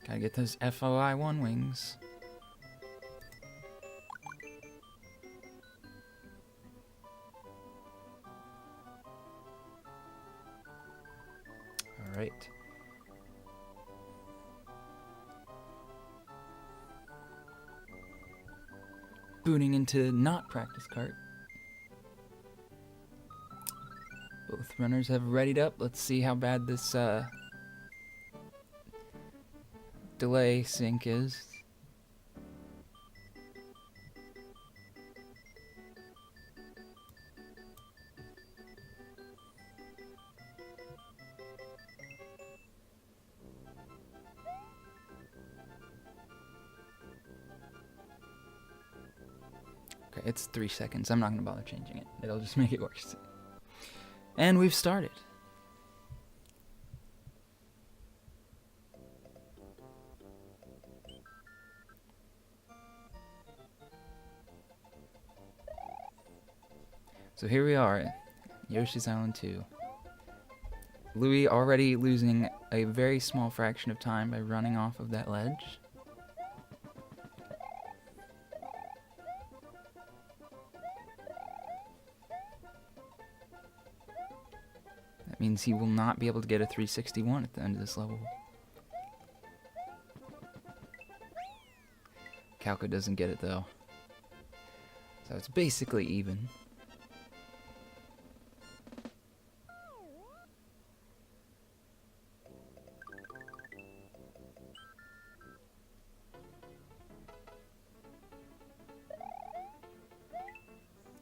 Gotta get those FOI1 wings. Alright. Booting into not practice cart. Both runners have readied up. Let's see how bad this delay sync is. Okay, it's 3 seconds. I'm not going to bother changing it. It'll just make it worse. And we've started. So here we are, Yoshi's Island 2. Louie already losing a very small fraction of time by running off of that ledge. That means he will not be able to get a 361 at the end of this level. Calco doesn't get it though. So it's basically even.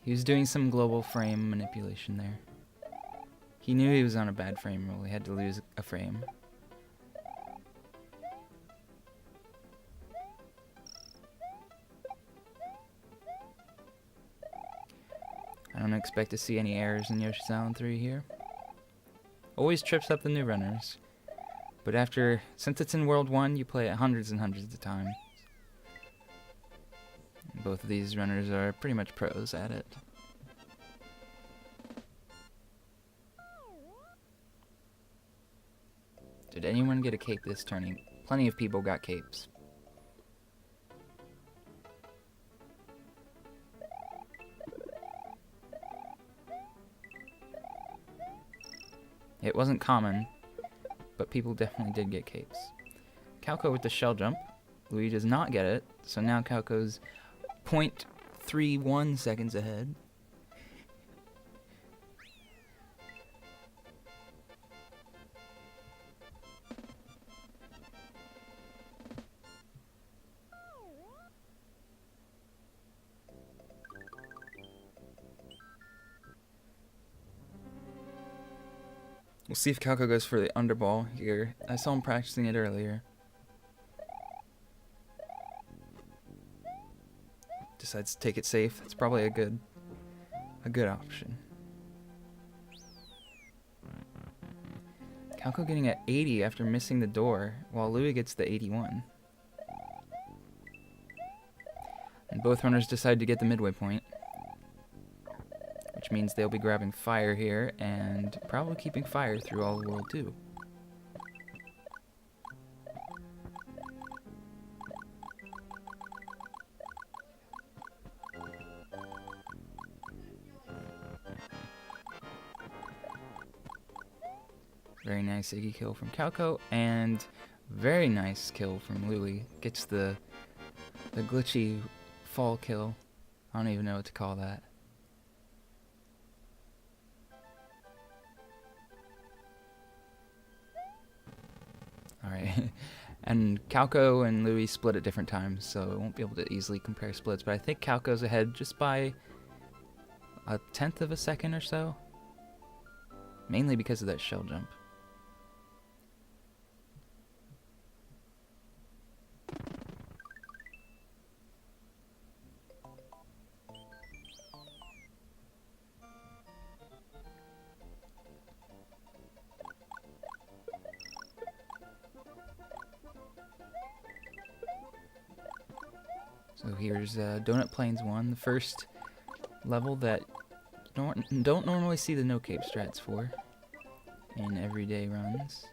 He was doing some global frame manipulation there. He knew he was on a bad frame rule. He had to lose a frame. I don't expect to see any errors in Yoshi's Island 3 here. Always trips up the new runners. But since it's in World 1, you play it hundreds and hundreds of times. Both of these runners are pretty much pros at it. Did anyone get a cape this turning? Plenty of people got capes. It wasn't common, but people definitely did get capes. Calco with the shell jump. Louie does not get it, so now Calco's 0.31 seconds ahead. We'll see if Calco goes for the underball here. I saw him practicing it earlier. Decides to take it safe. That's probably a good option. Calco getting at 80 after missing the door, while Louie gets the 81. And both runners decide to get the midway point, which means they'll be grabbing fire here and probably keeping fire through all of World 2. Very nice Iggy kill from Calco, and very nice kill from Louie. Gets the glitchy fall kill. I don't even know what to call that. Alright, and Calco and Louie split at different times, so I won't be able to easily compare splits, but I think Calco's ahead just by 1/10 of a second or so. Mainly because of that shell jump. So here's Donut Plains 1, the first level that don't normally see the no cape strats for in everyday runs.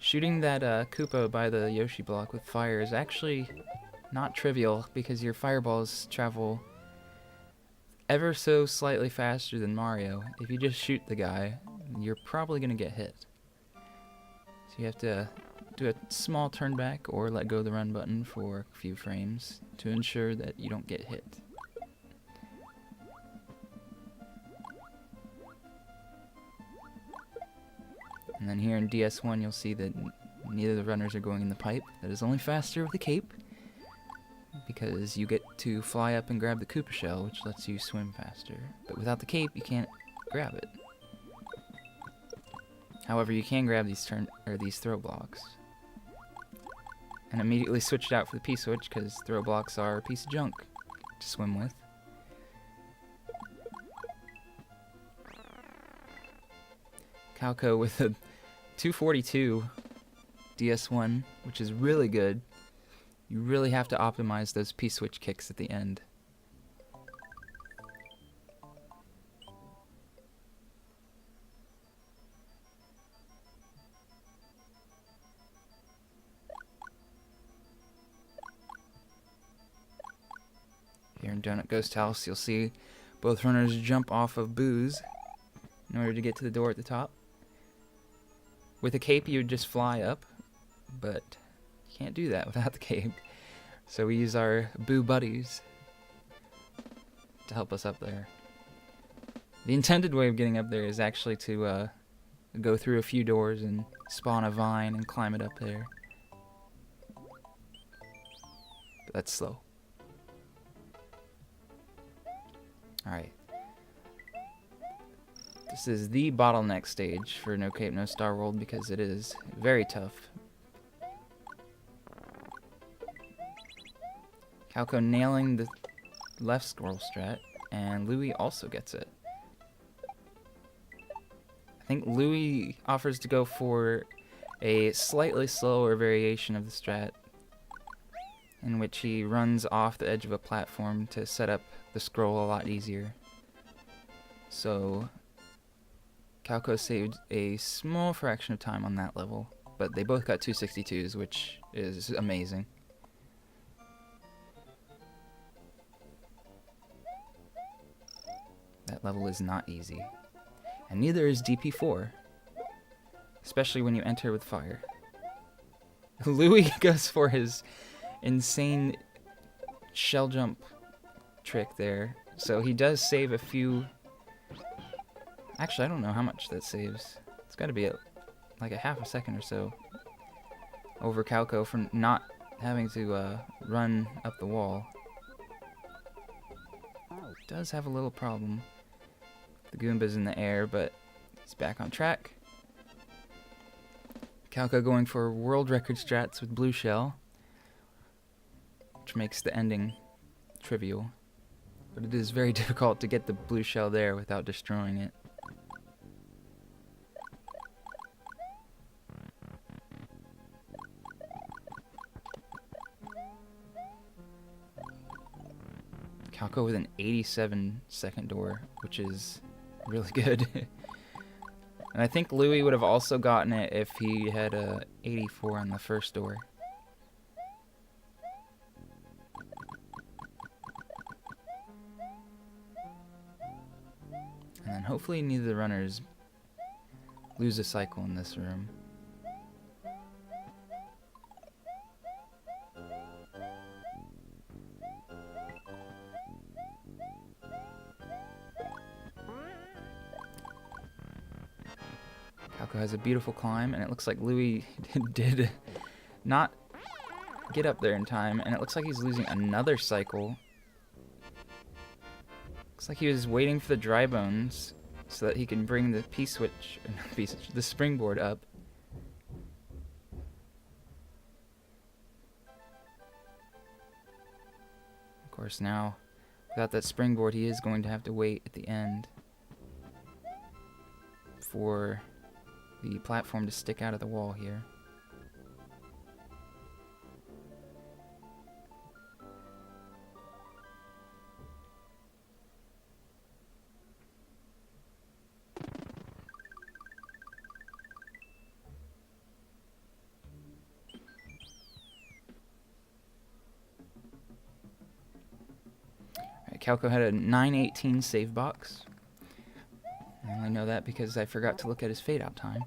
Shooting that Koopa by the Yoshi block with fire is actually not trivial because your fireballs travel ever so slightly faster than Mario. If you just shoot the guy, you're probably going to get hit. So you have to do a small turn back or let go of the run button for a few frames to ensure that you don't get hit. And then here in DS1 you'll see that neither of the runners are going in the pipe. That is only faster with the cape, because you get to fly up and grab the Koopa shell, which lets you swim faster. But without the cape, you can't grab it. However, you can grab these throw blocks. And immediately switched out for the P-switch, because throw blocks are a piece of junk to swim with. Calco with a 242 DS1, which is really good. You really have to optimize those P-switch kicks at the end. Here in Donut Ghost House, you'll see both runners jump off of Booze in order to get to the door at the top. With a cape, you would just fly up, but you can't do that without the cape. So we use our Boo buddies to help us up there. The intended way of getting up there is actually to go through a few doors and spawn a vine and climb it up there. But that's slow. Alright. This is the bottleneck stage for No Cape, No Starworld because it is very tough. Calco nailing the left scroll strat, and Louie also gets it. I think Louie offers to go for a slightly slower variation of the strat, in which he runs off the edge of a platform to set up the scroll a lot easier. So Calco saved a small fraction of time on that level, but they both got 262s, which is amazing. That level is not easy. And neither is DP4, especially when you enter with fire. Louie goes for his insane shell jump trick there, so he does save a few. Actually, I don't know how much that saves. It's got to be like a half a second or so over Calco for not having to run up the wall. Does have a little problem. The Goomba's in the air, but he's back on track. Calco going for world record strats with blue shell, which makes the ending trivial. But it is very difficult to get the blue shell there without destroying it. Calco with an 87-second door, which is really good. And I think Louie would have also gotten it if he had a 84 on the first door. And then hopefully neither of the runners lose a cycle in this room. Calco has a beautiful climb, and it looks like Louie did not get up there in time, and it looks like he's losing another cycle. Looks like he was waiting for the dry bones so that he can bring the P-switch, the springboard up. Of course, now, without that springboard, he is going to have to wait at the end for the platform to stick out of the wall here. Calco had a 918 save box. I only know that because I forgot to look at his fade out time.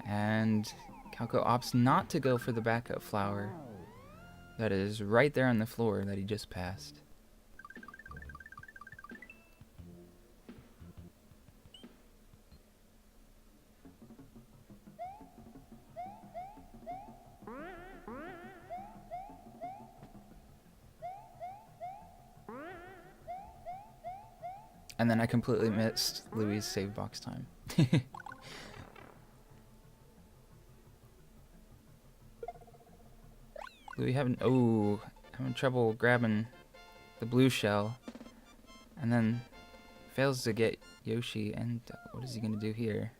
And Calco opts not to go for the backup flower that is right there on the floor that he just passed. And then I completely missed Louis' save box time. Louis having trouble grabbing the blue shell, and then fails to get Yoshi. And what is he gonna do here?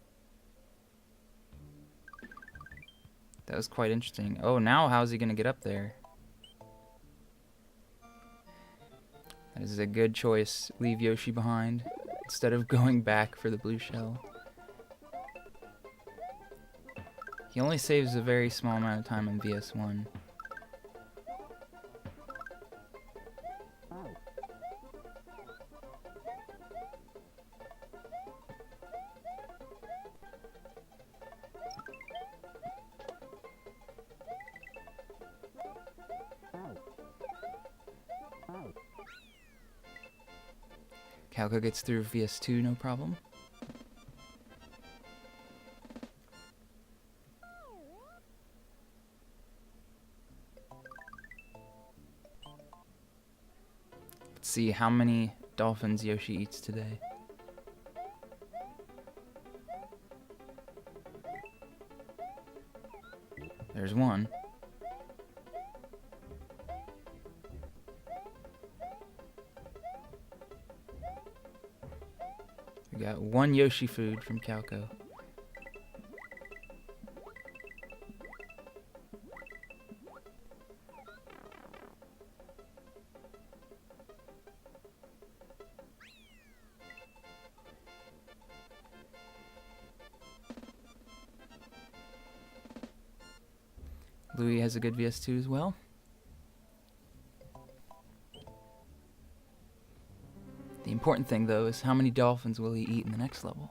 That was quite interesting. Oh, now how's he gonna get up there? That is a good choice. Leave Yoshi behind instead of going back for the blue shell. He only saves a very small amount of time in VS1. Calco gets through VS2, no problem. Let's see how many dolphins Yoshi eats today. There's one. We got one Yoshi food from Calco. Louis has a good VS2 as well. The important thing, though, is how many dolphins will he eat in the next level?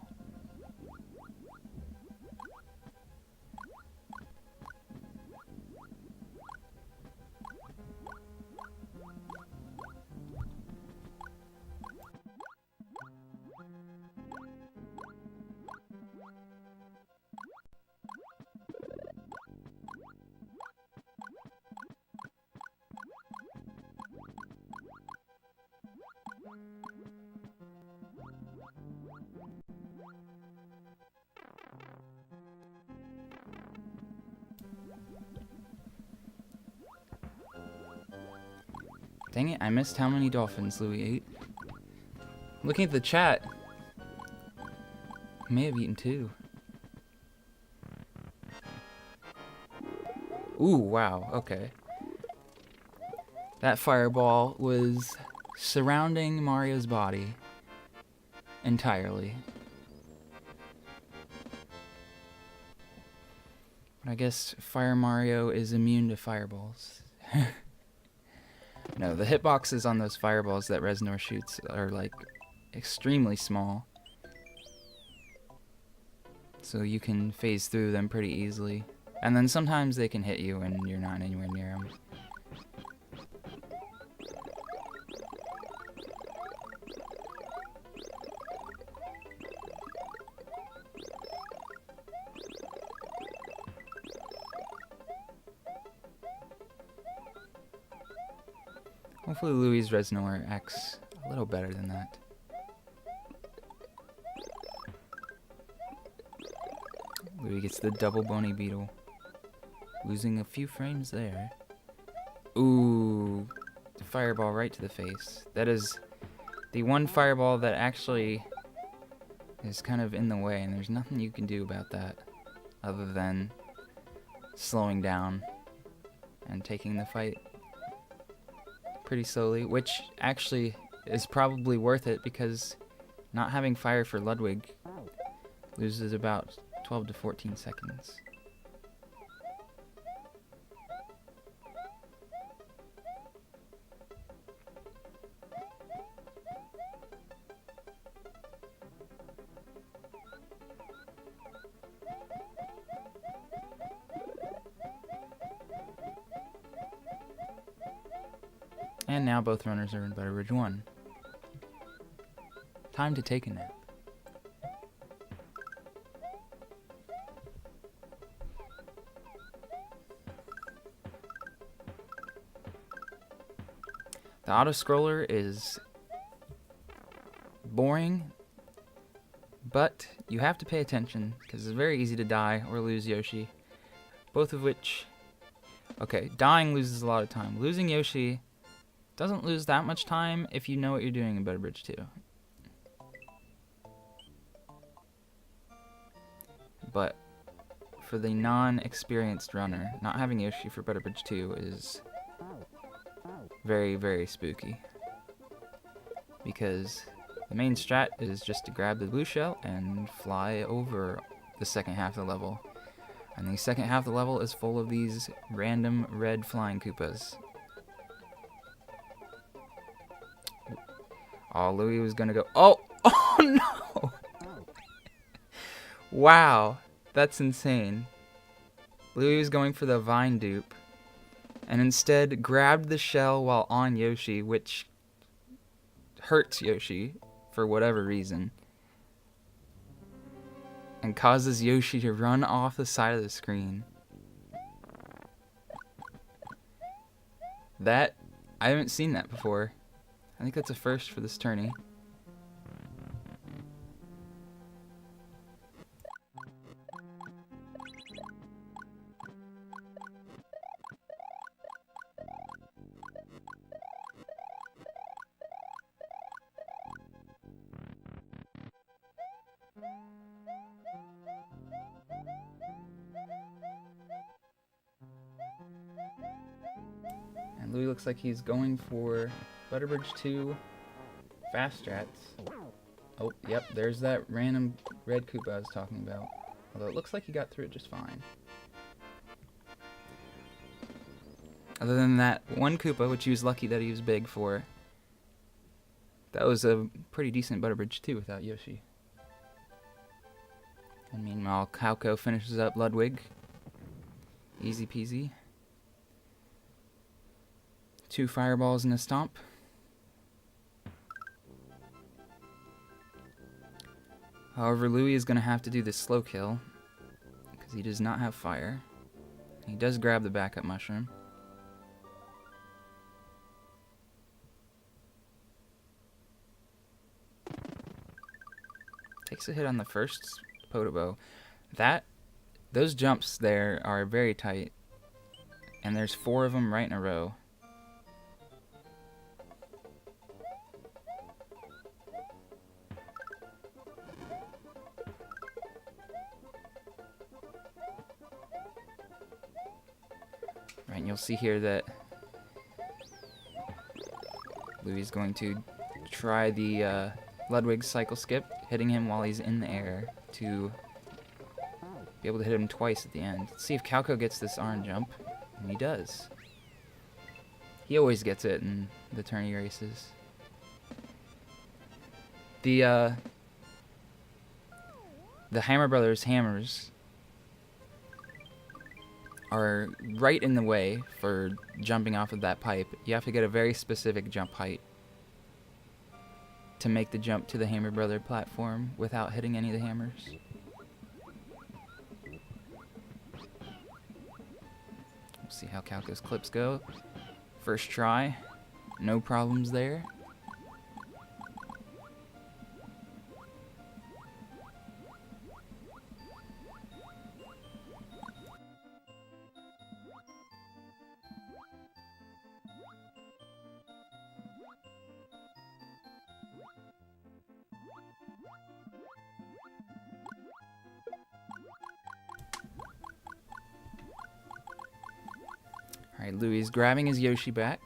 Dang it, I missed how many dolphins Louis ate. Looking at the chat, he may have eaten 2. Ooh, wow, okay. That fireball was surrounding Mario's body entirely. But I guess Fire Mario is immune to fireballs. No, the hitboxes on those fireballs that Reznor shoots are like extremely small. So you can phase through them pretty easily. And then sometimes they can hit you and you're not anywhere near them. Hopefully Louis' Reznor acts a little better than that. Louis gets the double bony beetle. Losing a few frames there. Ooh, the fireball right to the face. That is the one fireball that actually is kind of in the way, and there's nothing you can do about that other than slowing down and taking the fight pretty slowly, which actually is probably worth it because not having fire for Ludwig loses about 12 to 14 seconds. And now both runners are in Butterbridge 1. Time to take a nap. The auto-scroller is boring, but you have to pay attention because it's very easy to die or lose Yoshi. Both of which... Okay, dying loses a lot of time. Losing Yoshi doesn't lose that much time if you know what you're doing in Butterbridge 2. But for the non-experienced runner, not having Yoshi for Butterbridge 2 is very, very spooky. Because the main strat is just to grab the blue shell and fly over the second half of the level. And the second half of the level is full of these random red flying Koopas. Oh, Louis was gonna go. Oh! Oh no! Wow, that's insane. Louis was going for the vine dupe, and instead grabbed the shell while on Yoshi, which hurts Yoshi for whatever reason, and causes Yoshi to run off the side of the screen. That, I haven't seen that before. I think that's a first for this tourney. And Louis looks like he's going for Butterbridge 2 fast strats. Oh, yep, there's that random red Koopa I was talking about. Although it looks like he got through it just fine. Other than that one Koopa, which he was lucky that he was big for, that was a pretty decent Butterbridge 2 without Yoshi. And meanwhile, Calco finishes up Ludwig. Easy peasy. 2 fireballs and a stomp. However, Louis is going to have to do this slow kill because he does not have fire. He does grab the backup mushroom. Takes a hit on the first Podobo. Those jumps there are very tight, and there's 4 of them right in a row. Right, and you'll see here that Louis is going to try the Ludwig cycle skip, hitting him while he's in the air to be able to hit him twice at the end. Let's see if Calco gets this orange jump, and he does. He always gets it in the tourney races. The Hammer Brothers hammers are right in the way for jumping off of that pipe. You have to get a very specific jump height to make the jump to the Hammer Brother platform without hitting any of the hammers. We'll see how Calco's clips go. First try, no problems there. Alright, Louis is grabbing his Yoshi back,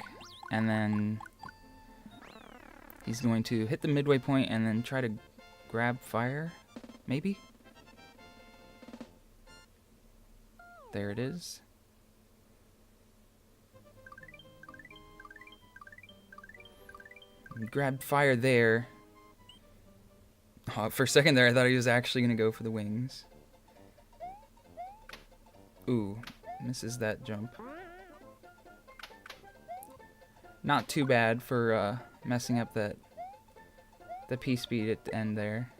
and then he's going to hit the midway point and then try to grab fire, maybe? There it is. He grabbed fire there. Oh, for a second there, I thought he was actually going to go for the wings. Ooh, misses that jump. Not too bad for messing up the P-speed at the end there.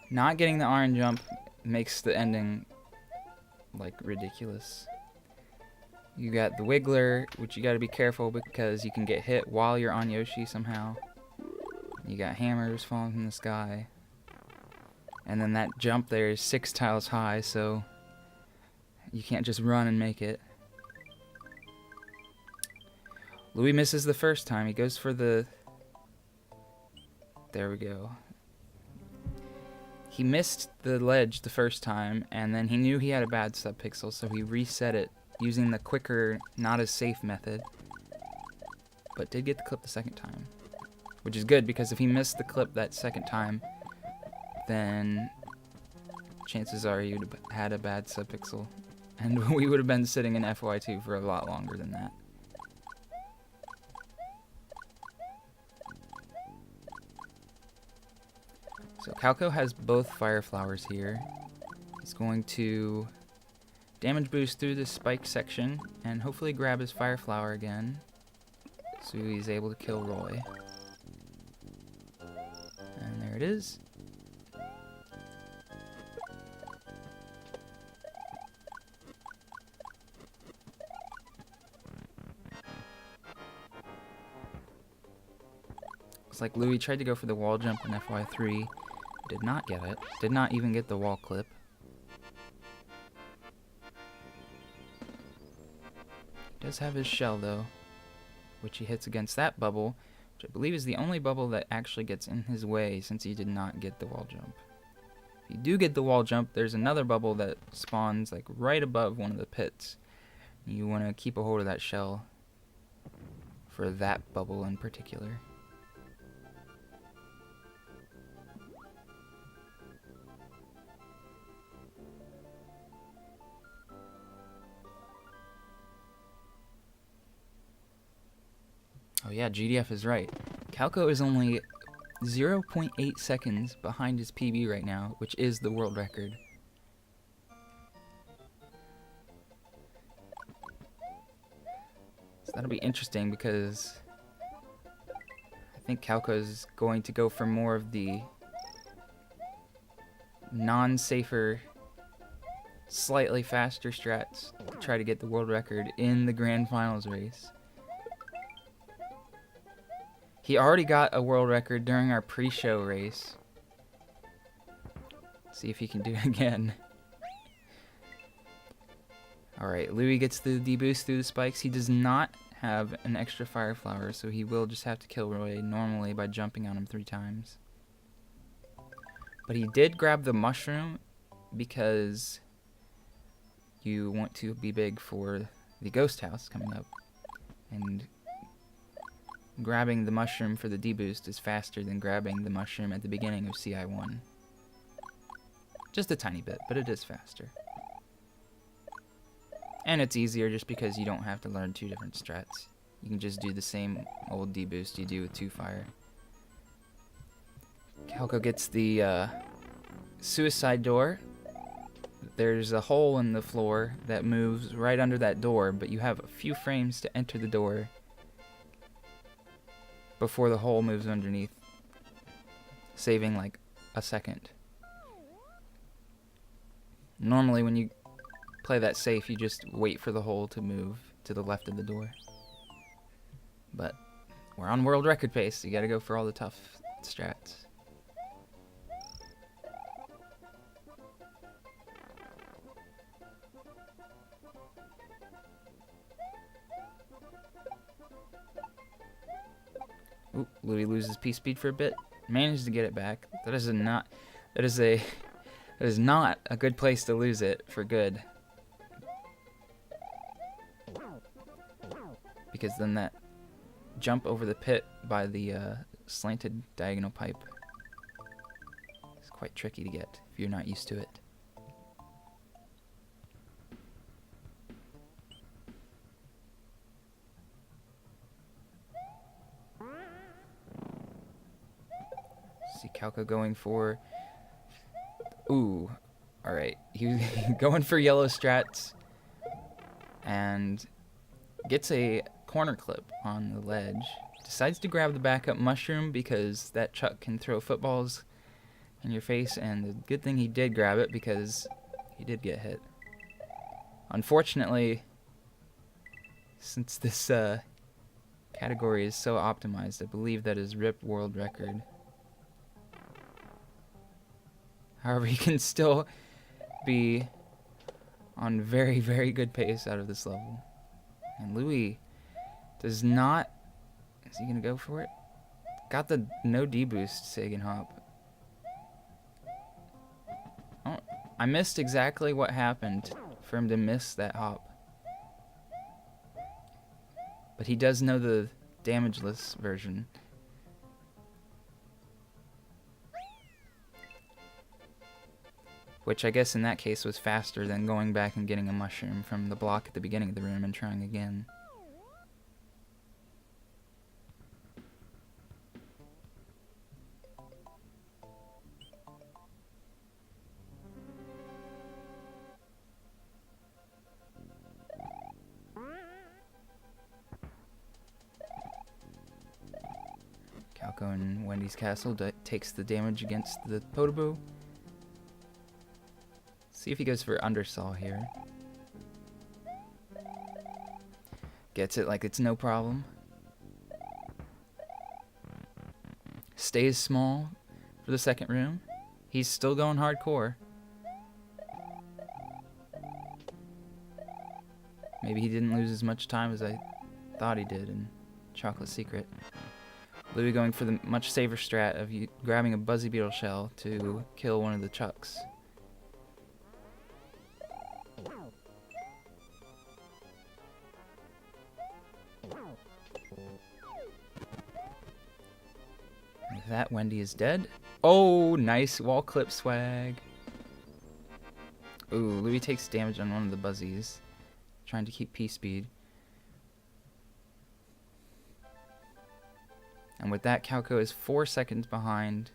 Not getting the iron jump makes the ending, like, ridiculous. You got the Wiggler, which you gotta be careful because you can get hit while you're on Yoshi somehow. You got hammers falling from the sky. And then that jump there is 6 tiles high, so you can't just run and make it. Louis misses the first time. He goes for the... There we go. He missed the ledge the first time, and then he knew he had a bad subpixel, so he reset it using the quicker, not as safe method. But did get the clip the second time. Which is good, because if he missed the clip that second time, then chances are he would have had a bad subpixel. And we would have been sitting in FY2 for a lot longer than that. So Calco has both fire flowers here. He's going to damage boost through this spike section and hopefully grab his fire flower again, so he's able to kill Roy. And there it is. Looks like Louis tried to go for the wall jump in FY3. Did not get it. Did not even get the wall clip. He does have his shell though, which he hits against that bubble, which I believe is the only bubble that actually gets in his way since he did not get the wall jump. If you do get the wall jump, there's another bubble that spawns like right above one of the pits. You want to keep a hold of that shell for that bubble in particular. Oh yeah, GDF is right. Calco is only 0.8 seconds behind his PB right now, which is the world record. So that'll be interesting because I think Calco is going to go for more of the non-safer, slightly faster strats to try to get the world record in the grand finals race. He already got a world record during our pre-show race. Let's see if he can do it again. Alright, Louis gets the deboost through the spikes. He does not have an extra fire flower, so he will just have to kill Roy normally by jumping on him 3 times. But he did grab the mushroom because you want to be big for the ghost house coming up. And grabbing the mushroom for the deboost is faster than grabbing the mushroom at the beginning of CI1. Just a tiny bit, but it is faster. And it's easier just because you don't have to learn 2 different strats. You can just do the same old deboost you do with 2 fire. Calco gets the suicide door. There's a hole in the floor that moves right under that door, but you have a few frames to enter the door before the hole moves underneath, saving like a second. Normally when you play that safe, you just wait for the hole to move to the left of the door. But we're on world record pace, so you gotta go for all the tough strats. Ooh, Louis loses P-speed for a bit. Manages to get it back. That is not a good place to lose it for good. Because then that jump over the pit by the slanted diagonal pipe is quite tricky to get if you're not used to it. See Calco going for... Ooh. Alright. He was going for yellow strats. And gets a corner clip on the ledge, decides to grab the backup mushroom because that Chuck can throw footballs in your face, and the good thing he did grab it because he did get hit. Unfortunately, since this category is so optimized, I believe that is RIP world record. However, he can still be on very, very good pace out of this level. And Louis does not... Is he going to go for it? Got the no D-boost Sagan hop. Oh, I missed exactly what happened for him to miss that hop. But he does know the damageless version. Which I guess in that case was faster than going back and getting a mushroom from the block at the beginning of the room and trying again. Calco in Wendy's castle takes the damage against the Podoboo. See if he goes for undersaw here. Gets it like it's no problem. Stays small for the second room. He's still going hardcore. Maybe he didn't lose as much time as I thought he did in Chocolate Secret. Louis going for the much safer strat of grabbing a Buzzy Beetle shell to kill one of the Chucks. With that, Wendy is dead. Oh, nice wall clip swag. Ooh, Louis takes damage on one of the Buzzies, trying to keep P-speed. And with that, Calco is 4 seconds behind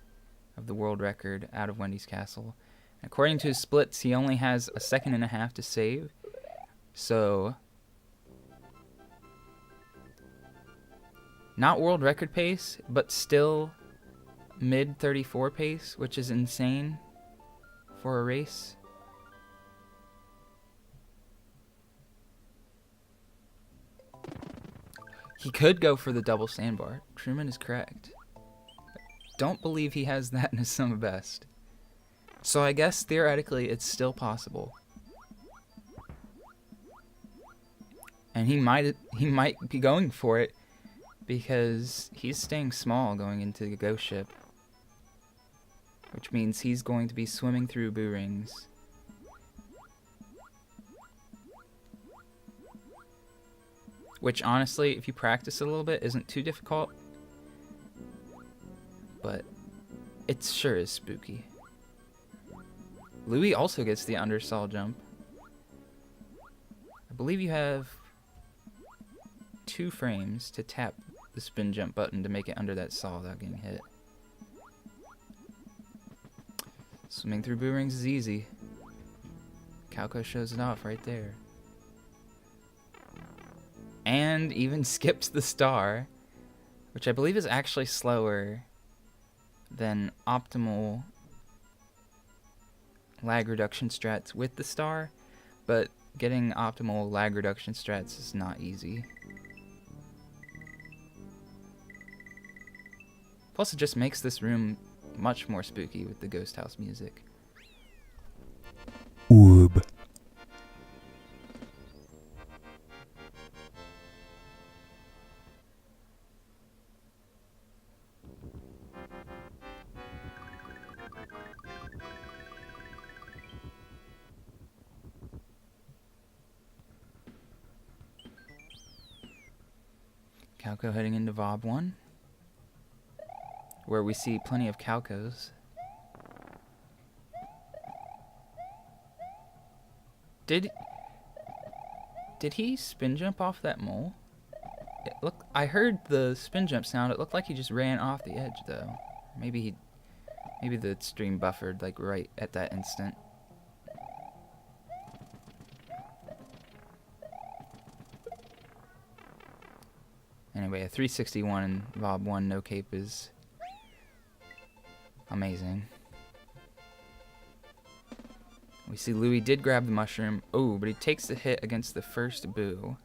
of the world record out of Wendy's castle. And according to his splits, he only has a second and a half to save. So, not world record pace, but still mid 34 pace, which is insane for a race. He could go for the double sandbar. Truman is correct. Don't believe he has that in his summer best. So I guess theoretically it's still possible. And he might be going for it because he's staying small going into the ghost ship. Which means he's going to be swimming through boo rings. Which, honestly, if you practice a little bit, isn't too difficult. But it sure is spooky. Louis also gets the undersaw jump. I believe you have 2 frames to tap the spin jump button to make it under that saw without getting hit. Swimming through boo rings is easy. Calco shows it off right there. And even skips the star, which I believe is actually slower than optimal lag reduction strats with the star, but getting optimal lag reduction strats is not easy. Plus it just makes this room much more spooky with the ghost house music. Whoop. Calco heading into Vob 1, where we see plenty of Calcos. Did he spin jump off that mole? I heard the spin jump sound. It looked like he just ran off the edge, though. Maybe the stream buffered like right at that instant. Anyway, a 361 and Vob 1 no cape is amazing. We see Louis did grab the mushroom. Oh, but he takes the hit against the first boo.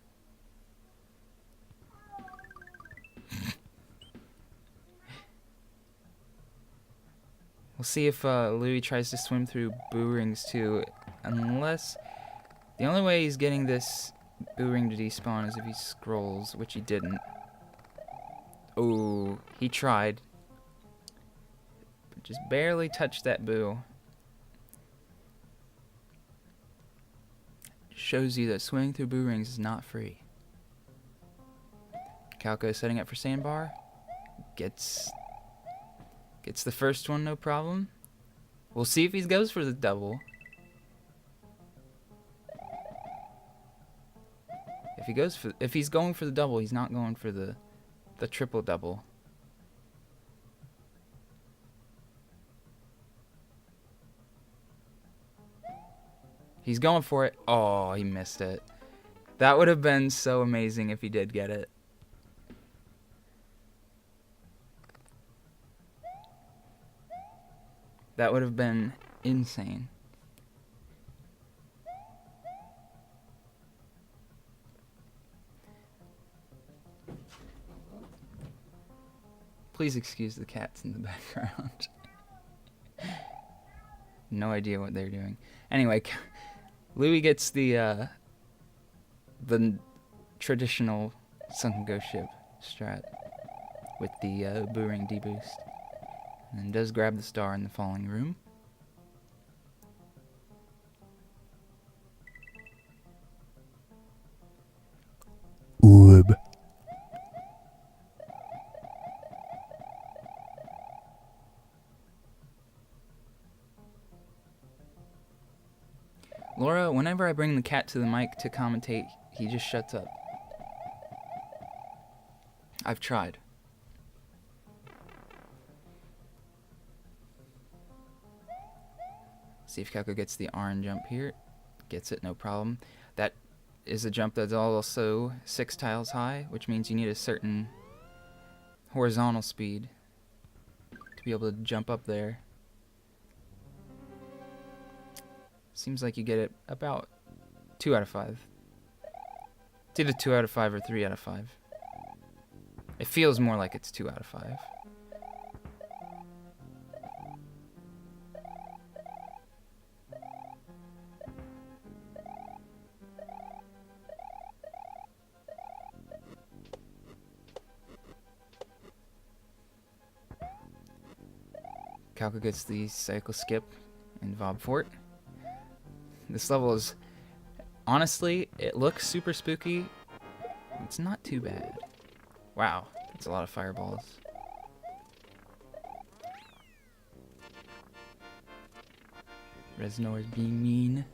We'll see if Louis tries to swim through boo rings too, unless the only way he's getting this boo ring to despawn is if he scrolls, which he didn't. Oh, he tried. But just barely touched that boo. Shows you that swimming through boo rings is not free. Calco setting up for sandbar. Gets the first one, no problem. We'll see if he goes for the double. If he's going for the double, he's not going for the triple double. He's going for it. Oh, he missed it. That would have been so amazing if he did get it. That would have been insane. Please excuse the cats in the background. No idea what they're doing. Anyway, Louis gets the traditional sunken ghost ship strat with the boo ring deboost. And does grab the star in the falling room. Orb. Laura, whenever I bring the cat to the mic to commentate, he just shuts up. I've tried. See if Calco gets the orange jump here. Gets it, no problem. That is a jump that's also 6 tiles high, which means you need a certain horizontal speed to be able to jump up there. Seems like you get it about 2 out of 5. It's either 2 out of 5 or 3 out of 5. It feels more like it's 2 out of 5. Calco gets the cycle skip in Vob Fort. This level is, honestly, it looks super spooky. It's not too bad. Wow, that's a lot of fireballs. Resnor's being mean.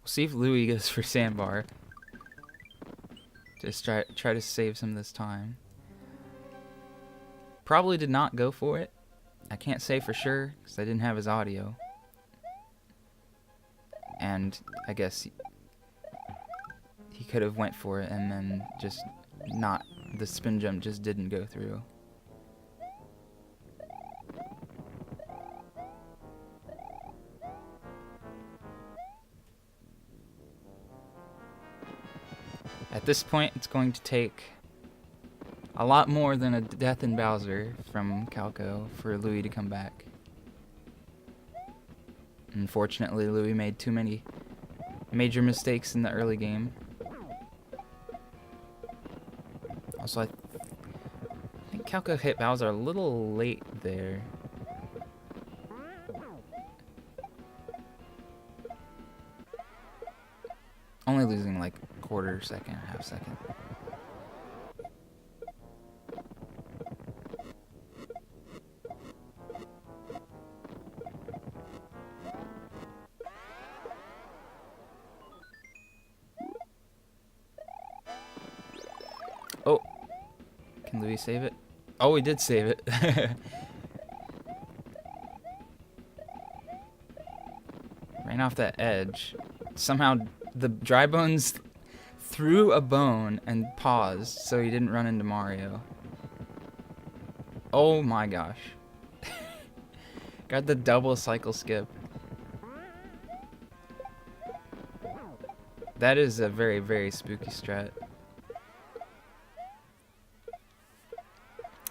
We'll see if Louis goes for sandbar. Just try to save some this time. Probably did not go for it. I can't say for sure because I didn't have his audio. And I guess he could have went for it and then just not, the spin jump just didn't go through. At this point, it's going to take a lot more than a death in Bowser from Calco for Louis to come back. Unfortunately, Louis made too many major mistakes in the early game. Also, I think Calco hit Bowser a little late there. Only losing like quarter second, half second. Oh, can Louis save it? Oh, he did save it. Ran Getting off that edge. Somehow the dry bones threw a bone and paused so he didn't run into Mario. Oh my gosh. Got the double cycle skip. That is a very, very spooky strat.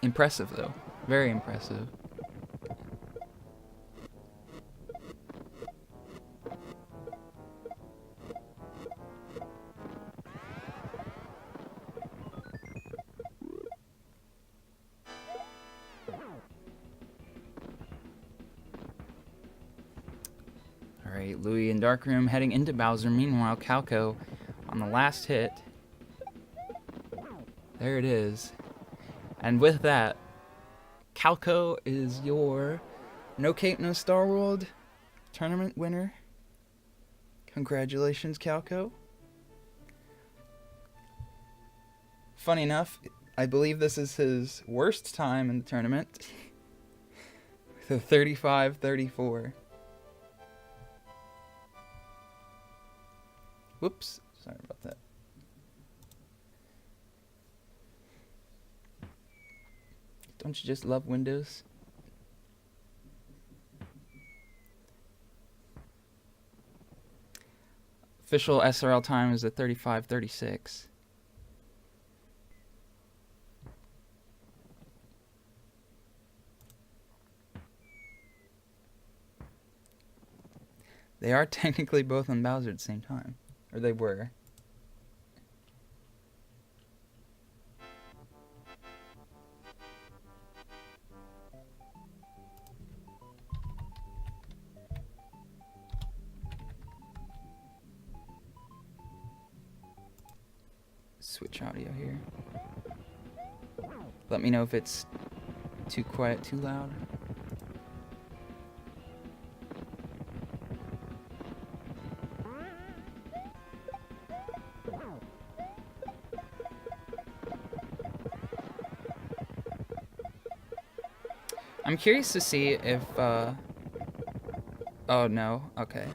Impressive though. Very impressive. Alright, Louie in Dark Room heading into Bowser. Meanwhile, Calco on the last hit. There it is. And with that, Calco is your No Cape No Starworld tournament winner. Congratulations, Calco. Funny enough, I believe this is his worst time in the tournament. With a 35-34. Whoops, sorry about that. Don't you just love Windows? Official SRL time is at 35-36. They are technically both on Bowser at the same time. Or they were. Switch audio here. Let me know if it's too quiet, too loud. I'm curious to see if, oh no, okay,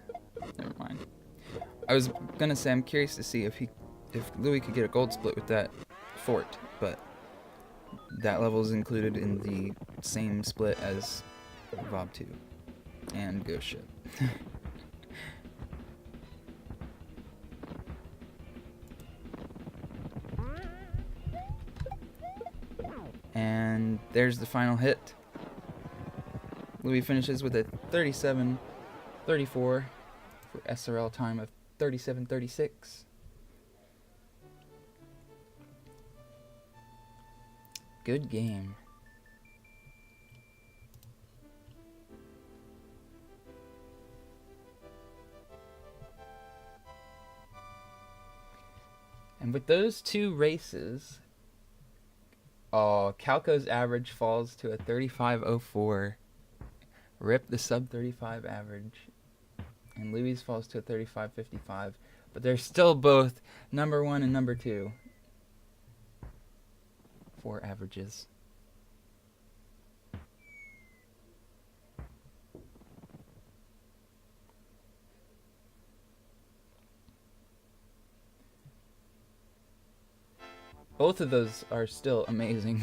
never mind. I was gonna say I'm curious to see if Louie could get a gold split with that fort, but that level is included in the same split as Vob 2 and Ghost Ship. And there's the final hit. Louie finishes with a 37-34 for SRL time of 37-36. Good game. And with those two races, Calco's average falls to a 35.04. Rip the sub 35 average. And Louie's falls to a 35.55. But they're still both number 1 and number 2 for averages. Both of those are still amazing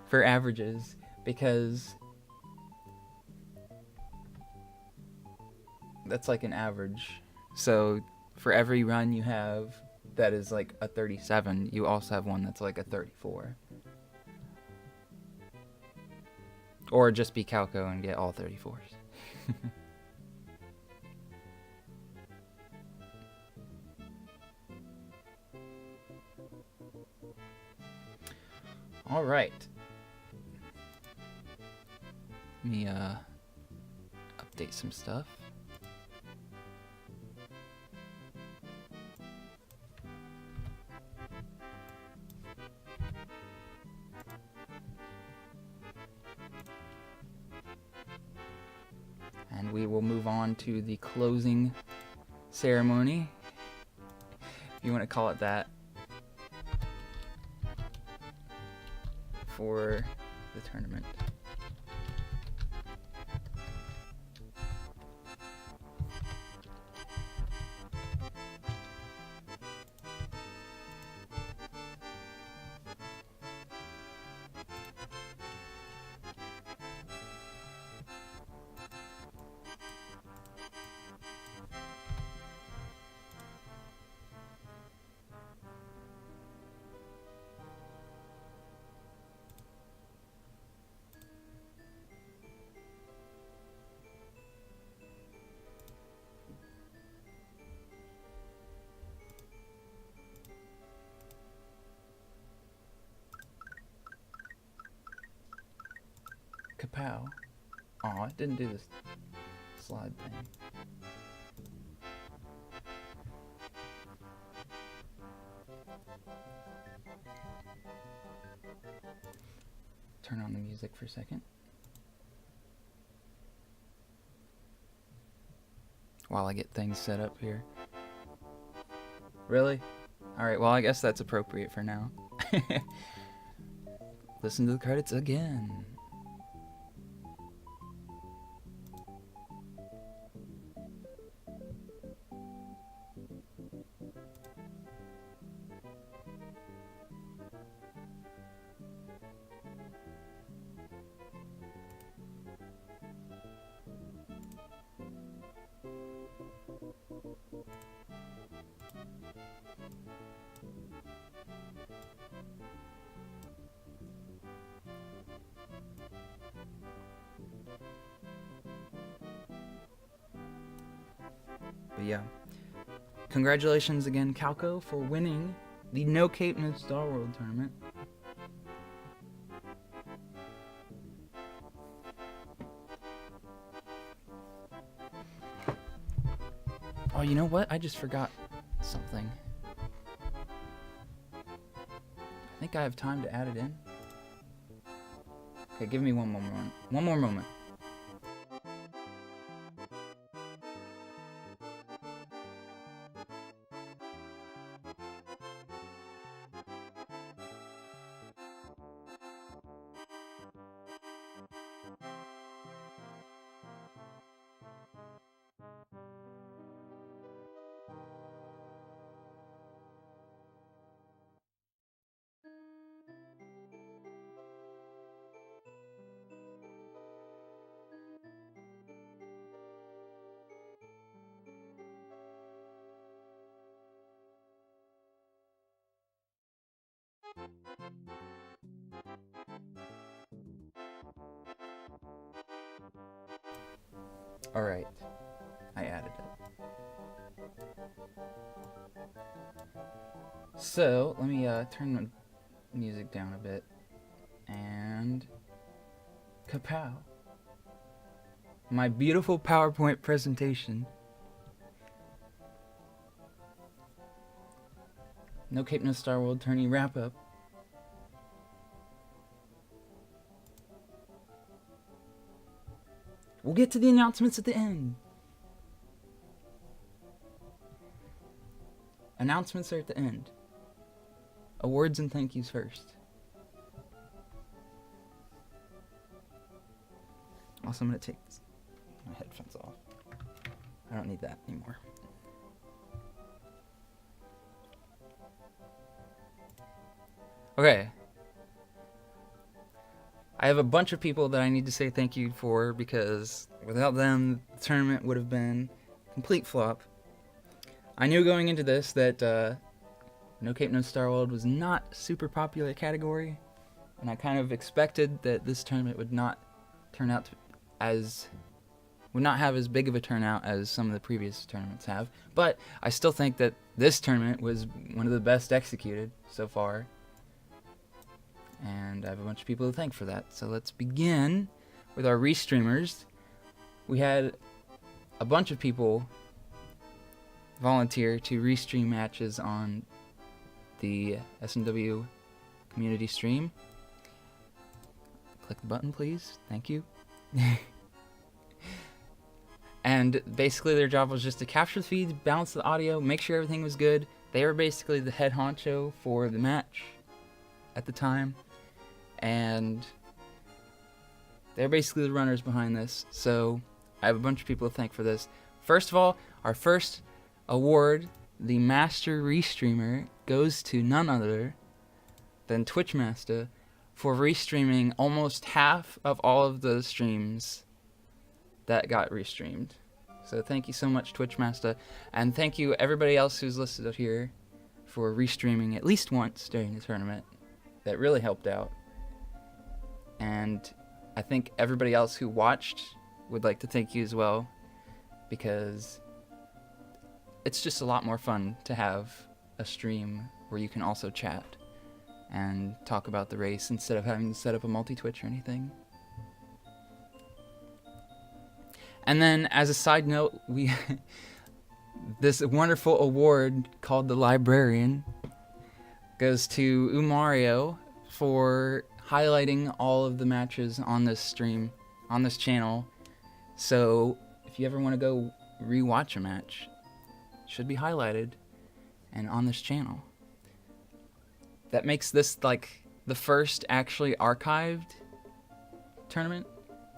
for averages because that's like an average. So for every run you have that is like a 37, you also have one that's like a 34. Or just be Calco and get all 34s. All right. Let me update some stuff. And we will move on to the closing ceremony, if you want to call it that, for the tournament. Kapow. Aw, it didn't do this slide thing. Turn on the music for a second. While I get things set up here. Really? Alright, well I guess that's appropriate for now. Listen to the credits again. But yeah, congratulations again, Calco, for winning the No Cape No Starworld tournament. Oh, you know what? I just forgot something. I think I have time to add it in. Okay, give me one more moment. One more moment. Alright, I added it. So, let me turn the music down a bit. And... Kapow. My beautiful PowerPoint presentation. No Cape No Starworld tourney wrap up. We'll get to the announcements at the end. Announcements are at the end. Awards and thank yous first. Also, I'm going to take my headphones off. I don't need that anymore. Okay. I have a bunch of people that I need to say thank you for because without them, the tournament would have been a complete flop. I knew going into this that No Cape No Starworld was not a super popular category, and I kind of expected that this tournament would not turn out would not have as big of a turnout as some of the previous tournaments have. But I still think that this tournament was one of the best executed so far. And I have a bunch of people to thank for that. So let's begin with our restreamers. We had a bunch of people volunteer to restream matches on the SNW community stream. Click the button, please. Thank you. And basically their job was just to capture the feeds, balance the audio, make sure everything was good. They were basically the head honcho for the match at the time. And they're basically the runners behind this. So I have a bunch of people to thank for this. First of all, our first award, the Master Restreamer, goes to none other than Twitchmaster for restreaming almost half of all of the streams that got restreamed. So thank you so much, Twitchmaster, and thank you everybody else who's listed up here for restreaming at least once during the tournament. That really helped out. And I think everybody else who watched would like to thank you as well, because it's just a lot more fun to have a stream where you can also chat and talk about the race instead of having to set up a multi-Twitch or anything. And then, as a side note, we this wonderful award called the Librarian goes to Umario for highlighting all of the matches on this stream, on this channel. So if you ever want to go rewatch a match, it should be highlighted and on this channel. That makes this like the first actually archived tournament,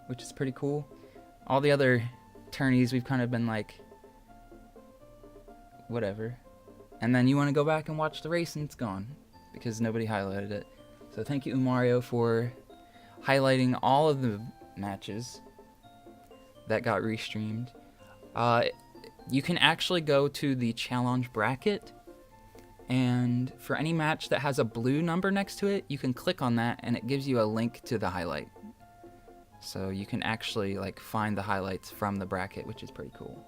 which is pretty cool. All the other tourneys we've kind of been like, whatever. And then you want to go back and watch the race and it's gone because nobody highlighted it. So thank you, Umario, for highlighting all of the matches that got restreamed. You can actually go to the challenge bracket, and for any match that has a blue number next to it, you can click on that and it gives you a link to the highlight. So you can actually like find the highlights from the bracket, which is pretty cool.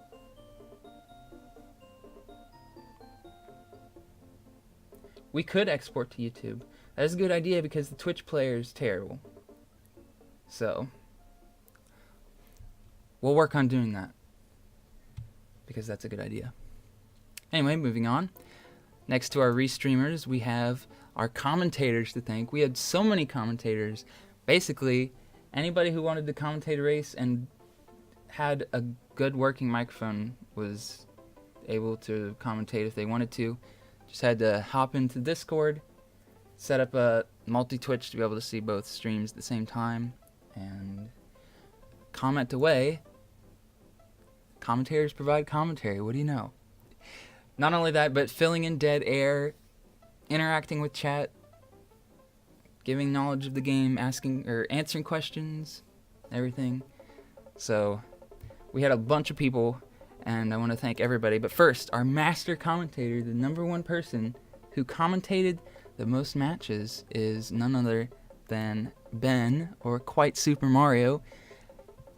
We could export to YouTube. That is a good idea because the Twitch player is terrible. So we'll work on doing that because that's a good idea. Anyway, moving on. Next to our restreamers, we have our commentators to thank. We had so many commentators. Basically, anybody who wanted to commentate a race and had a good working microphone was able to commentate if they wanted to. Just had to hop into Discord, set up a multi-Twitch to be able to see both streams at the same time, and comment away. Commentators provide commentary, what do you know? Not only that, but filling in dead air, interacting with chat, giving knowledge of the game, asking or answering questions, everything. So we had a bunch of people, and I want to thank everybody. But first, our master commentator, the #1 person who commentated the most matches, is none other than Ben, or Quite Super Mario.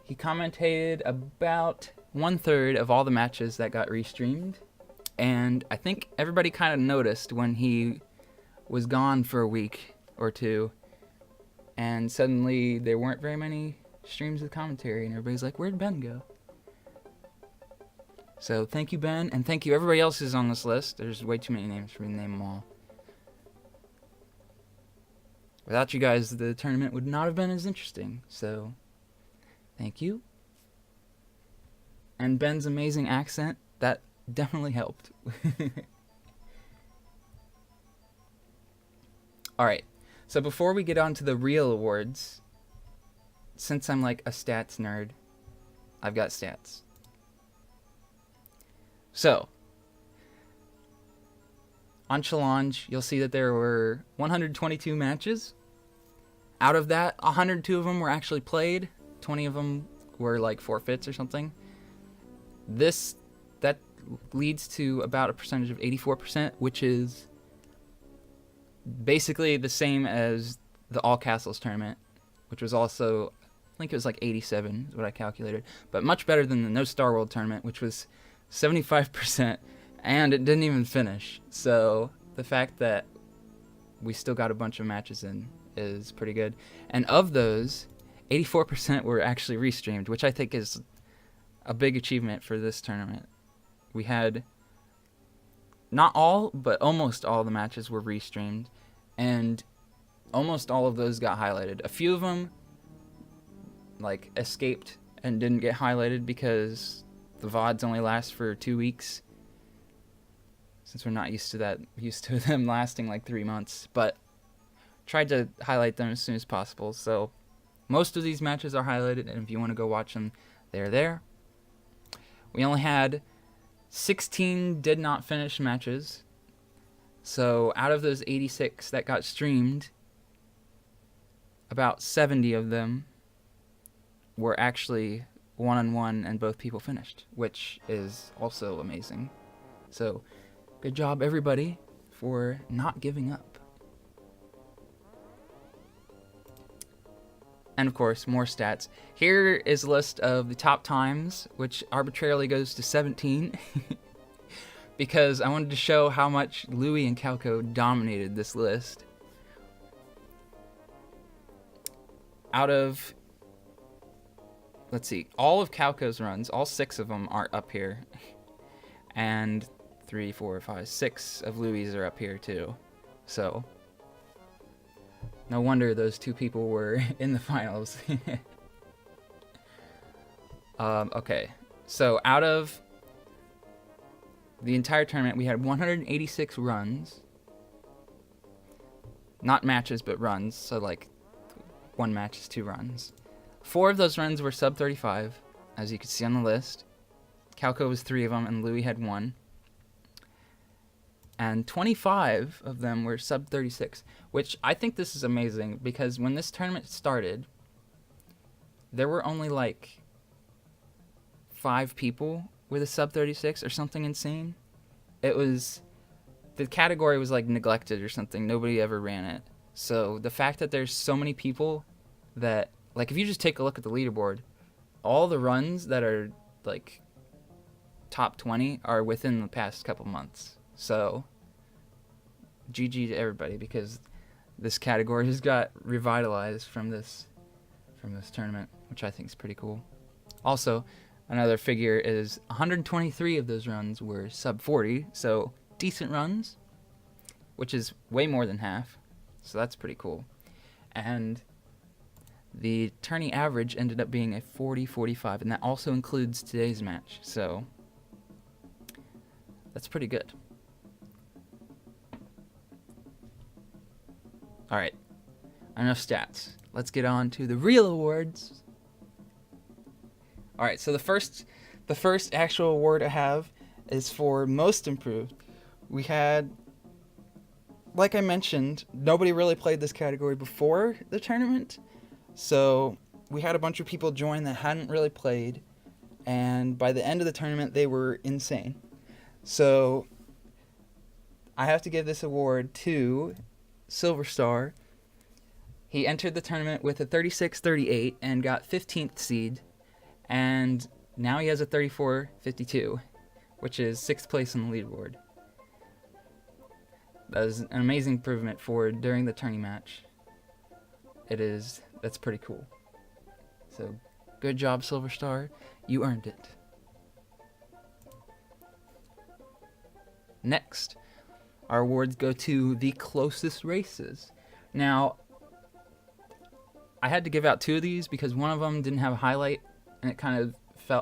He commentated about 1/3 of all the matches that got restreamed. And I think everybody kind of noticed when he was gone for a week or two, and suddenly there weren't very many streams with commentary, and everybody's like, where'd Ben go? So thank you, Ben, and thank you everybody else who's on this list. There's way too many names for me to name them all. Without you guys, the tournament would not have been as interesting, so thank you. And Ben's amazing accent, that definitely helped. Alright, so before we get on to the real awards, since I'm like a stats nerd, I've got stats. So, on Challenge, you'll see that there were 122 matches. Out of that, 102 of them were actually played. 20 of them were like forfeits or something. That leads to about a percentage of 84%, which is basically the same as the All Castles tournament, which was also, I think it was like 87 is what I calculated, but much better than the No Starworld tournament, which was 75%, and it didn't even finish. So the fact that we still got a bunch of matches in is pretty good. And of those, 84% were actually restreamed, which I think is a big achievement for this tournament. We had not all, but almost all the matches were restreamed, and almost all of those got highlighted. A few of them like escaped and didn't get highlighted because the VODs only last for 2 weeks, since we're not used to them lasting like 3 months, but tried to highlight them as soon as possible. So most of these matches are highlighted, and if you want to go watch them, they're there. We only had 16 did not finish matches. So out of those 86 that got streamed, about 70 of them were actually one-on-one and both people finished, which is also amazing. So good job everybody for not giving up. And of course, more stats. Here is a list of the top times, which arbitrarily goes to 17, because I wanted to show how much Louis and Calco dominated this list. Out of let's see, all of Calco's runs, all 6 of them are up here. And 3, 4, 5, 6 of Louis' are up here too. So, no wonder those 2 people were in the finals. Okay, so out of the entire tournament, we had 186 runs. Not matches, but runs. So, like, 1 match is 2 runs. 4 of those runs were sub 35, as you can see on the list. Calco was 3 of them, and Louis had 1. And 25 of them were sub 36, which I think this is amazing, because when this tournament started, there were only, like, 5 people with a sub 36 or something insane. It was, the category was like neglected or something. Nobody ever ran it. So the fact that there's so many people that, like, if you just take a look at the leaderboard, all the runs that are like top 20 are within the past couple months. So GG to everybody, because this category has got revitalized from this tournament, which I think is pretty cool. Also, another figure is 123 of those runs were sub 40, so decent runs, which is way more than half, so that's pretty cool. And the tourney average ended up being a 40-45, and that also includes today's match, so that's pretty good. Alright, enough stats. Let's get on to the real awards. Alright, so the first actual award I have is for most improved. We had, like I mentioned, nobody really played this category before the tournament. So we had a bunch of people join that hadn't really played, and by the end of the tournament, they were insane. So I have to give this award to Silver Star. He entered the tournament with a 36-38 and got 15th seed, and now he has a 34-52, which is 6th place on the leaderboard. That is an amazing improvement for during the tourney match. That's pretty cool. So, good job, Silver Star. You earned it. Next, our awards go to the closest races. Now, I had to give out 2 of these because one of them didn't have a highlight, and it kind of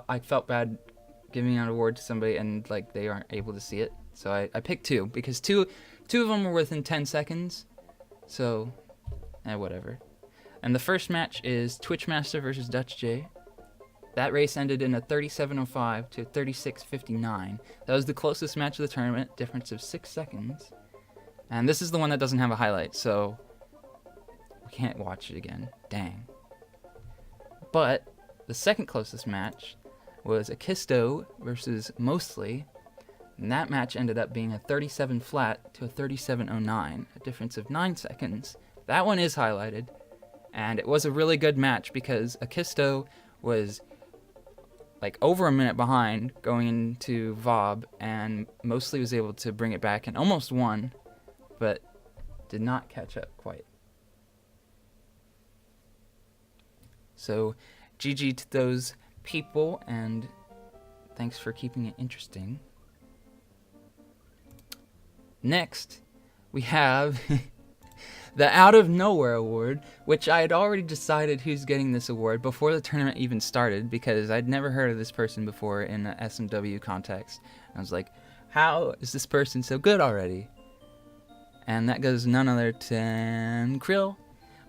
I felt bad giving out an award to somebody and like they aren't able to see it. So I picked 2 because two of them were within 10 seconds. So, whatever. And the first match is Twitchmaster versus Dutch J. That race ended in a 37:05 to a 36:59. That was the closest match of the tournament, difference of 6 seconds. And this is the one that doesn't have a highlight, so we can't watch it again. Dang. But the second closest match was Akisto versus Mostly, and that match ended up being a 37 flat to a 37:09, a difference of 9 seconds. That one is highlighted, and it was a really good match because Akisto was like over a minute behind going into VOB, and Mostly was able to bring it back and almost won, but did not catch up quite. So GG to those people, and thanks for keeping it interesting. Next, we have the Out of Nowhere Award, which I had already decided who's getting this award before the tournament even started because I'd never heard of this person before in an SMW context. I was like, how is this person so good already? And that goes none other than Krill,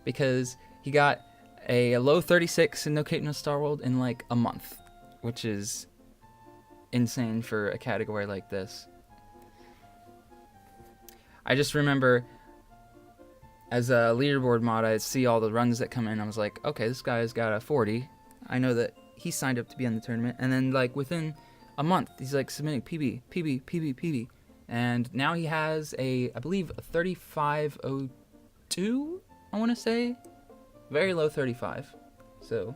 because he got a low 36 in No Cape No Starworld in like a month, which is insane for a category like this. I just remember as a leaderboard mod, I see all the runs that come in. I was like, okay, this guy's got a 40. I know that he signed up to be on the tournament. And then like within a month, he's like submitting PB, PB, PB, PB. And now he has I believe a 3502, I want to say. Very low 35. So,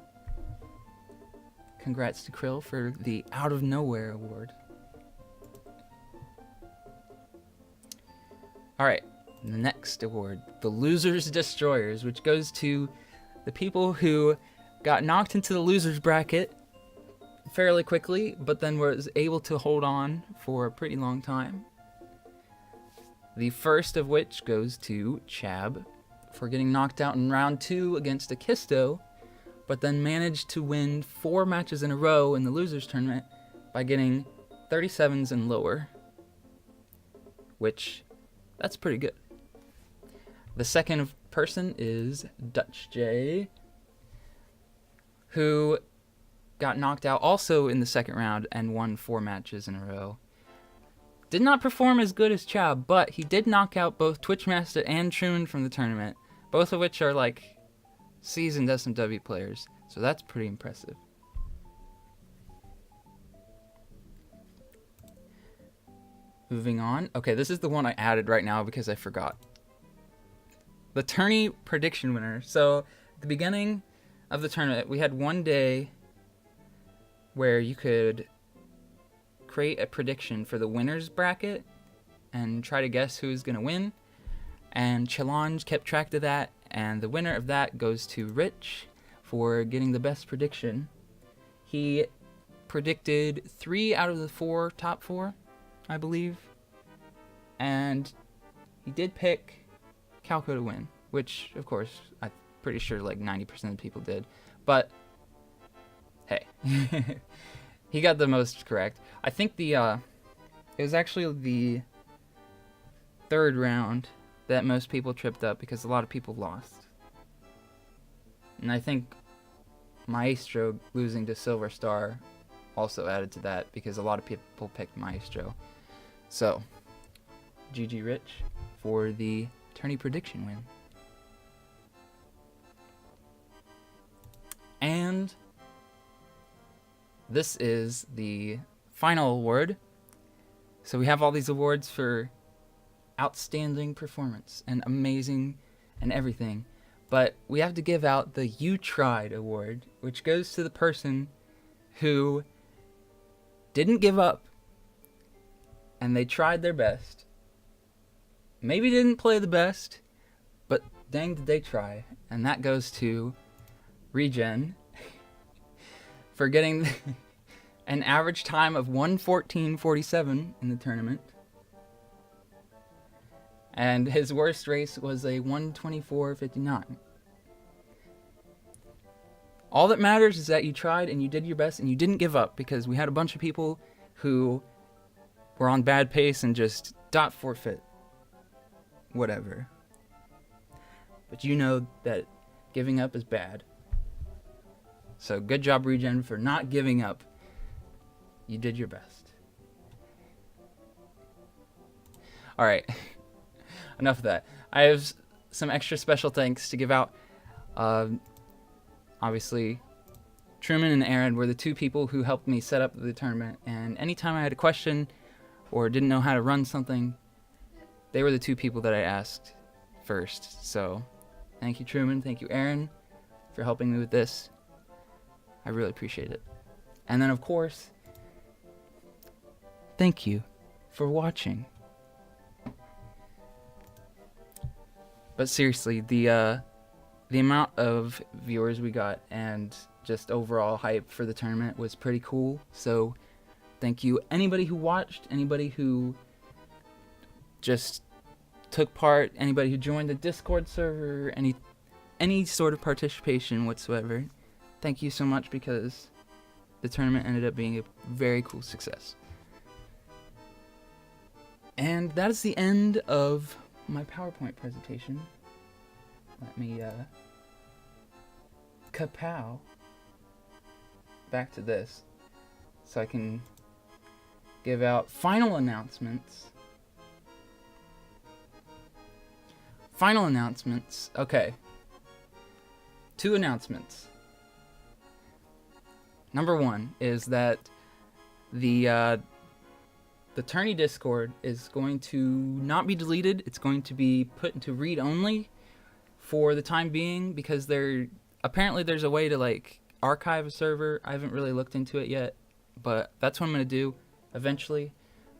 congrats to Krill for the Out of Nowhere Award. Alright, the next award, the Losers Destroyers, which goes to the people who got knocked into the losers bracket fairly quickly, but then was able to hold on for a pretty long time. The first of which goes to Chab for getting knocked out in round 2 against Akisto, but then managed to win 4 matches in a row in the losers tournament by getting 37s and lower, which that's pretty good. The second person is Dutch J, who got knocked out also in the second round and won 4 matches in a row. Did not perform as good as Chab, but he did knock out both Twitchmaster and Truman from the tournament, both of which are like seasoned SMW players, so that's pretty impressive. Moving on. Okay, this is the one I added right now because I forgot. The tourney prediction winner. So at the beginning of the tournament, we had one day where you could create a prediction for the winners bracket and try to guess who's going to win. And Challenge kept track of that, and the winner of that goes to Rich for getting the best prediction. He predicted 3 out of the 4 top 4, I believe. And he did pick Calco to win, which, of course, I'm pretty sure like 90% of people did. But, hey. He got the most correct. I think it was actually the 3rd round that most people tripped up because a lot of people lost. And I think Maestro losing to Silver Star also added to that because a lot of people picked Maestro. So, GG Rich for the tourney prediction win. And this is the final award. So we have all these awards for outstanding performance and amazing and everything. But we have to give out the You Tried award, which goes to the person who didn't give up and they tried their best. Maybe didn't play the best, but dang did they try. And that goes to Regen for getting an average time of 1:14.47 in the tournament. And his worst race was a 1:24.59. All that matters is that you tried and you did your best and you didn't give up, because we had a bunch of people who were on bad pace and just dot forfeit. Whatever. But you know that giving up is bad. So good job, Regen, for not giving up. You did your best. Alright. Enough of that. I have some extra special thanks to give out. Obviously, Truman and Aaron were the 2 people who helped me set up the tournament. And anytime I had a question or didn't know how to run something, they were the 2 people that I asked first. So thank you, Truman. Thank you, Aaron, for helping me with this. I really appreciate it. And then, of course, thank you for watching. But seriously, the amount of viewers we got and just overall hype for the tournament was pretty cool. So thank you anybody who watched, anybody who just took part, anybody who joined the Discord server, any sort of participation whatsoever. Thank you so much, because the tournament ended up being a very cool success. And that is the end of my PowerPoint presentation. Let me kapow back to this so I can give out final announcements. Final announcements. Okay. 2 announcements. Number 1 is that the tourney Discord is going to not be deleted. It's going to be put into read only for the time being, because apparently there's a way to like archive a server. I haven't really looked into it yet, but that's what I'm going to do eventually.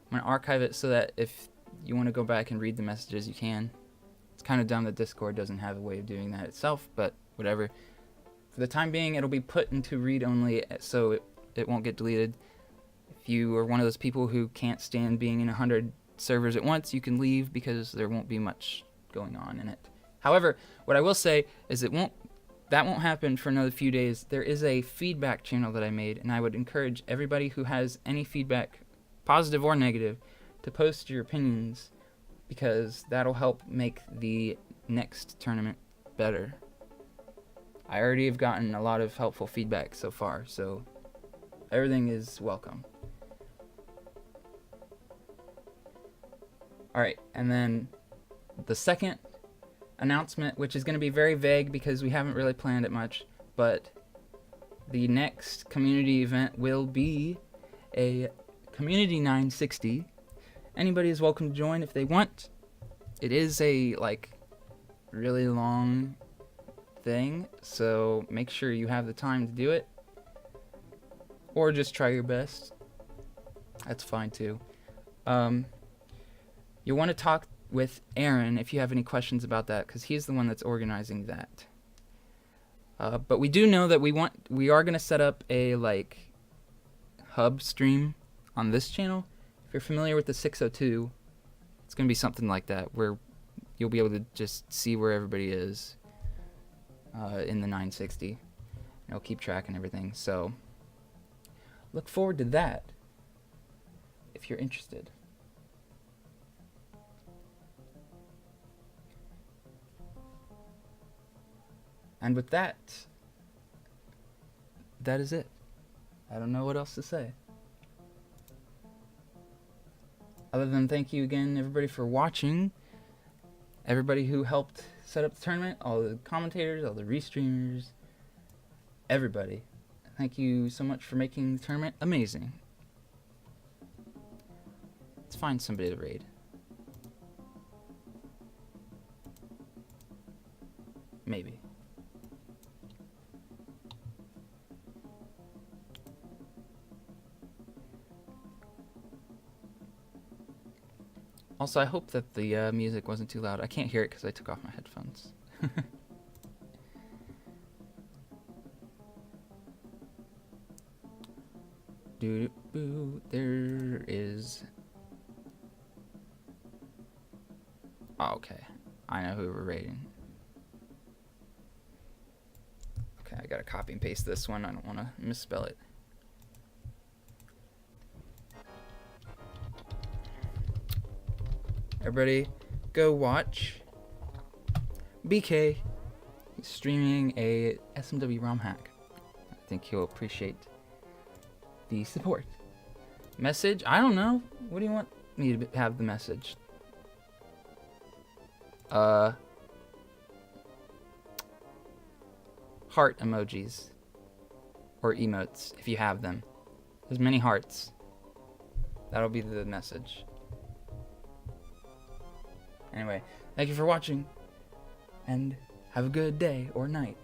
I'm going to archive it so that if you want to go back and read the messages, you can. It's kind of dumb that Discord doesn't have a way of doing that itself, but whatever. For the time being, it'll be put into read-only, so it won't get deleted. If you are one of those people who can't stand being in 100 servers at once, you can leave because there won't be much going on in it. However, what I will say is that won't happen for another few days. There is a feedback channel that I made, and I would encourage everybody who has any feedback, positive or negative, to post your opinions, because that'll help make the next tournament better. I already have gotten a lot of helpful feedback so far, so everything is welcome. Alright, and then the second announcement, which is going to be very vague because we haven't really planned it much, but the next community event will be a Community 960. Anybody is welcome to join if they want. It is a really long thing, so make sure you have the time to do it, or just try your best. That's fine too. You'll want to talk with Aaron if you have any questions about that, because he's the one that's organizing that. But we do know that we are going to set up a hub stream on this channel. If you're familiar with the 602, it's going to be something like that, where you'll be able to just see where everybody is in the 960. And it'll keep track and everything. So look forward to that if you're interested. And with that, that is it. I don't know what else to say. Other than thank you again, everybody, for watching. Everybody who helped set up the tournament, all the commentators, all the restreamers, everybody. Thank you so much for making the tournament amazing. Let's find somebody to raid. Maybe. Also, I hope that the music wasn't too loud. I can't hear it because I took off my headphones. Doo-doo-boo, there is... Oh, okay. I know who we're raiding. Okay, I gotta copy and paste this one. I don't want to misspell it. Everybody, go watch BK. He's streaming a SMW ROM hack. I think he'll appreciate the support. Message? I don't know. What do you want me to have the message? Heart emojis. Or emotes, if you have them. There's many hearts. That'll be the message. Anyway, thank you for watching, and have a good day or night.